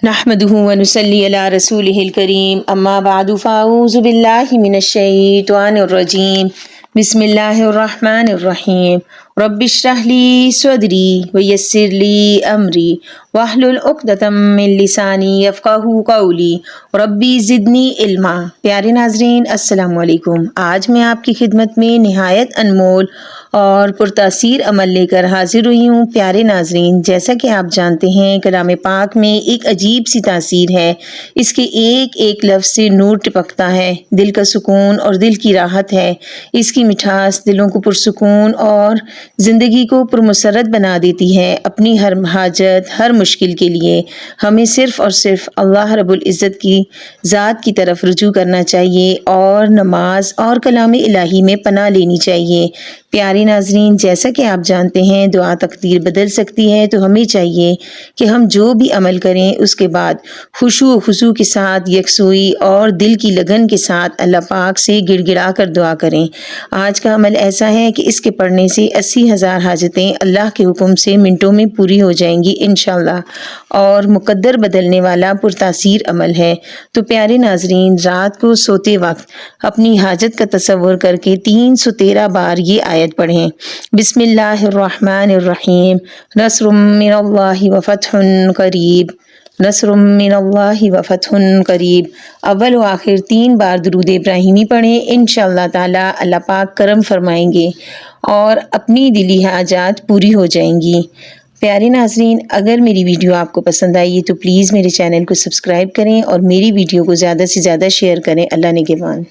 نحمده ونصلي على رسوله الكريم اما بعد فاعوذ بالله من الشيطان الرجيم بسم الله الرحمن الرحيم رب اشرح لي صدري ويسر لي امري واحلل عقدة من لساني يفقهوا قولي ربی زدنی علما۔ پیارے ناظرین السلام علیکم۔ آج میں آپ کی خدمت میں نہایت انمول اور پرتاثیر عمل لے کر حاضر ہوئی ہوں۔ پیارے ناظرین، جیسا کہ آپ جانتے ہیں کلام پاک میں ایک عجیب سی تاثیر ہے۔ اس کے ایک ایک لفظ سے نور ٹپکتا ہے، دل کا سکون اور دل کی راحت ہے۔ اس کی مٹھاس دلوں کو پرسکون اور زندگی کو پرمسرت بنا دیتی ہے۔ اپنی ہر حاجت، ہر مشکل کے لیے ہمیں صرف اور صرف اللہ رب العزت کی ذات کی طرف رجوع کرنا چاہیے اور نماز اور کلام الہی میں پناہ لینی چاہیے۔ پیارے ناظرین، جیسا کہ آپ جانتے ہیں دعا تقدیر بدل سکتی ہے، تو ہمیں چاہیے کہ ہم جو بھی عمل کریں اس کے بعد خشوع و خضوع کے ساتھ، یکسوئی اور دل کی لگن کے ساتھ اللہ پاک سے گڑ گڑا کر دعا کریں۔ آج کا عمل ایسا ہے کہ اس کے پڑھنے سے 80,000 حاجتیں اللہ کے حکم سے منٹوں میں پوری ہو جائیں گی انشاءاللہ، اور مقدر بدلنے والا پرتاثیر عمل ہے۔ تو پیارے ناظرین، رات کو سوتے وقت اپنی حاجت کا تصور کر کے 313 بار یہ آیت پڑھیں۔ بسم اللہ الرحمن الرحیم، نصر من اللہ وفتح قریب، نصر من اللہ وفتح قریب۔ اول و آخر 3 بار درود ابراہیمی پڑھیں، انشاءاللہ تعالی اللہ پاک کرم فرمائیں گے اور اپنی دلی حاجات پوری ہو جائیں گی۔ پیارے ناظرین، اگر میری ویڈیو آپ کو پسند آئی ہے تو پلیز میرے چینل کو سبسکرائب کریں اور میری ویڈیو کو زیادہ سے زیادہ شیئر کریں۔ اللہ نگہبان۔